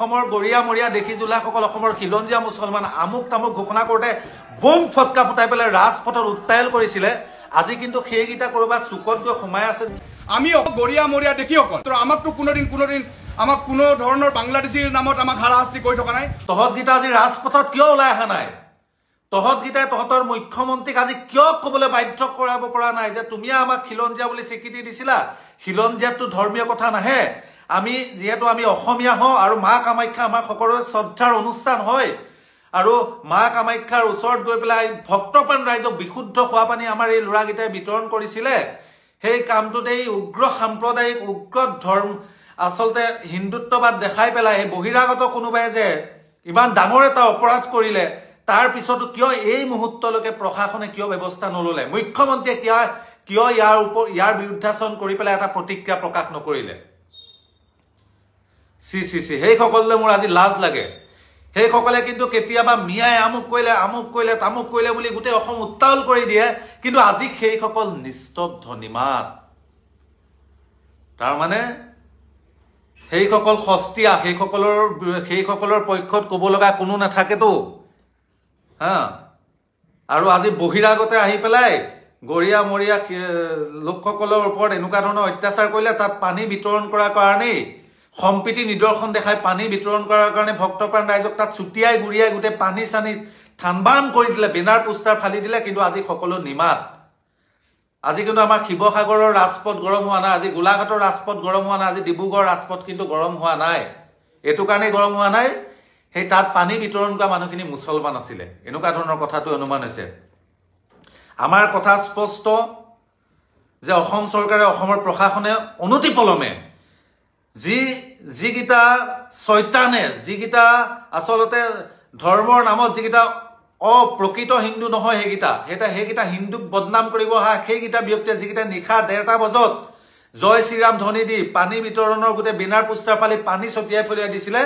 অসমৰ গৰিয়া মৰিয়া দেখি জোলাসকল অসমৰ খিলঞ্জীয়া মুছলমান আমুক তামুক ঘোষণা কৰোঁতে বোম ফটকা ফুটাই পেলাই ৰাজপথত উত্তাইল কৰিছিলে আজি কিন্তু সেইকেইটা কৰবাত চুকত গৈ সোমাই আছে আমি গৰিয়া মৰিয়া দেখি অকল আমাকতো কোনোদিন আমাক কোনো ধৰণৰ বাংলাদেশীৰ নামত আমাক হাৰাশাস্তি কৰি থকা নাই তহঁতকেইটা আজি ৰাজপথত কিয় ওলাই অহা নাই তহঁতকেইটাই তহঁতৰ মুখ্যমন্ত্ৰীক আজি কিয় ক'বলৈ বাধ্য কৰাব পৰা নাই যে তুমি আমাক খিলঞ্জীয়া বুলি স্বীকৃতি দিছিলা খিলঞ্জীয়াটো ধৰ্মীয় কথা নাহে আমি যেহেতু আমি অসমীয়া হওঁ আৰু মা কামাখ্যা আমাৰ সকলোৰে শ্ৰদ্ধাৰ অনুষ্ঠান হয় আৰু মা কামাখ্যাৰ ওচৰত গৈ পেলাই ভক্তপ্ৰাণ ৰাইজক বিশুদ্ধ খোৱা পানী আমাৰ এই ল'ৰাকেইটাই বিতৰণ কৰিছিলে সেই কামটোতে এই উগ্ৰ সাম্প্ৰদায়িক উগ্ৰ ধৰ্ম আচলতে হিন্দুত্ববাদ দেখাই পেলাই এই বহিৰাগত কোনোবাই যে ইমান ডাঙৰ এটা অপৰাধ কৰিলে তাৰ পিছতো কিয় এই মুহূৰ্তলৈকে প্ৰশাসনে কিয় ব্যৱস্থা নললে মুখ্যমন্ত্ৰীয়ে কিয় ইয়াৰ বিৰুদ্ধাচৰণ কৰি পেলাই এটা প্ৰতিক্ৰিয়া প্ৰকাশ নকৰিলে সেইসকললৈ মোৰ আজি লাজ লাগে সেইসকলে কিন্তু কেতিয়াবা মিয়াই আমুক কৰিলে তামুক কৰিলে বুলি গোটেই অসম উত্তাল কৰি দিয়ে কিন্তু আজি সেইসকল নিস্তব্ধ নিমাত তাৰমানে সেইসকল সস্তীয়া সেইসকলৰ পক্ষত ক'ব লগা কোনো নাথাকেতো হা আৰু আজি বহিৰাগতে আহি পেলাই গৰিয়া মৰিয়া লোকসকলৰ ওপৰত এনেকুৱা ধৰণৰ অত্যাচাৰ কৰিলে তাত পানী বিতৰণ কৰাৰ কাৰণেই সম্প্ৰীতি নিদৰ্শন দেখাই পানী বিতৰণ কৰাৰ কাৰণে ভক্তপ্ৰাণ ৰাইজক তাত ছুটিয়াই গুৰিয়াই গোটেই পানী চানী থানবান কৰি দিলে বেনাৰ পোষ্টাৰ ফালি দিলে কিন্তু আজি সকলো নিমাত আজি কিন্তু আমাৰ শিৱসাগৰৰ ৰাজপথ গৰম হোৱা নাই আজি গোলাঘাটৰ ৰাজপথ গৰম হোৱা নাই আজি ডিব্ৰুগড়ৰ ৰাজপথ কিন্তু গৰম হোৱা নাই এইটো কাৰণেই গৰম হোৱা নাই সেই তাত পানী বিতৰণ কৰা মানুহখিনি মুছলমান আছিলে এনেকুৱা ধৰণৰ কথাটো অনুমান হৈছে আমাৰ কথা স্পষ্ট যে অসম চৰকাৰে অসমৰ প্ৰশাসনে অনতিপলমে যিকেইটা শয়তানে যিকেইটা আচলতে ধৰ্মৰ নামত যিকেইটা অপ্ৰকৃত হিন্দু নহয় সেইকেইটা হিন্দুক বদনাম কৰিব অহা সেইকেইটা ব্যক্তিয়ে যিকেইটা নিশা 1:30 বজাত জয় শ্ৰীৰাম ধ্বনি দি পানী বিতৰণৰ গোটেই বেনাৰ পোষ্টাৰ ফালি পানী ছটিয়াই ফলিয়াই দিছিলে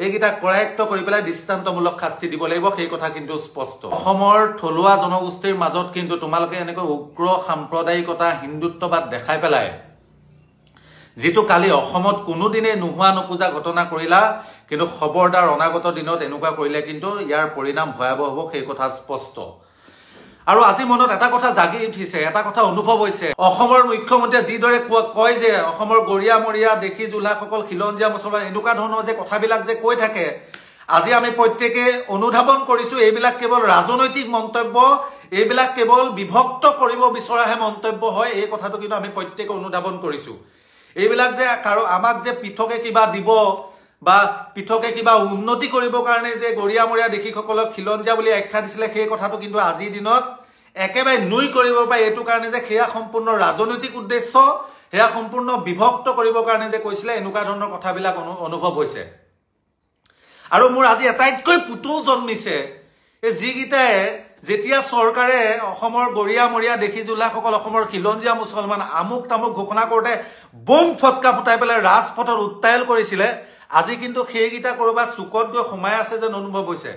এইকেইটা কৰায়ত্ব কৰি পেলাই দৃষ্টান্তমূলক শাস্তি দিব লাগিব সেই কথা কিন্তু স্পষ্ট অসমৰ থলুৱা জনগোষ্ঠীৰ মাজত কিন্তু তোমালোকে এনেকৈ উগ্ৰ সাম্প্ৰদায়িকতা হিন্দুত্ববাদ দেখাই পেলাই যিটো কালি অসমত কোনোদিনে নোহোৱা নোপোজা ঘটনা কৰিলা কিন্তু খবৰদাৰ অনাগত দিনত এনেকুৱা কৰিলে কিন্তু ইয়াৰ পৰিণাম ভয়াবহ হ'ব সেই কথা স্পষ্ট আৰু আজি মনত এটা কথা জাগি উঠিছে এটা কথা অনুভৱ হৈছে অসমৰ মুখ্যমন্ত্ৰীয়ে যিদৰে কয় যে অসমৰ গৰিয়া মৰিয়া দেখি জোলাসকল খিলঞ্জীয়া মুছলমান এনেকুৱা ধৰণৰ যে কথাবিলাক যে কৈ থাকে আজি আমি প্ৰত্যেকে অনুধাৱন কৰিছোঁ এইবিলাক কেৱল ৰাজনৈতিক মন্তব্য এইবিলাক কেৱল বিভক্ত কৰিব বিচৰাহে মন্তব্য হয় এই কথাটো কিন্তু আমি প্ৰত্যেকে অনুধাৱন কৰিছোঁ এইবিলাক যে আমাক যে পৃথকে কিবা দিব বা পৃথকে কিবা উন্নতি কৰিবৰ কাৰণে যে গৰিয়া মৰিয়া দেশীসকলক খিলঞ্জীয়া বুলি আখ্যা দিছিলে সেই কথাটো কিন্তু আজিৰ দিনত একেবাৰে নুই কৰিব পাৰে এইটো কাৰণে যে সেয়া সম্পূৰ্ণ ৰাজনৈতিক উদ্দেশ্য সেয়া সম্পূৰ্ণ বিভক্ত কৰিবৰ কাৰণে যে কৈছিলে এনেকুৱা ধৰণৰ কথাবিলাক অনুভৱ হৈছে আৰু মোৰ আজি এটাইতকৈ পুতৌ জন্মিছে এই যিকেইটাই যেতিয়া চৰকাৰে অসমৰ গৰিয়া মৰিয়া দেখি জোলাসকল অসমৰ খিলঞ্জীয়া মুছলমান আমুক তামুক ঘোষণা কৰোঁতে বোম ফটকা ফুটাই পেলাই ৰাজপথত উত্তাইল কৰিছিলে আজি কিন্তু সেইকেইটা কৰবাত চুকত গৈ সোমাই আছে যেন অনুভৱ হৈছে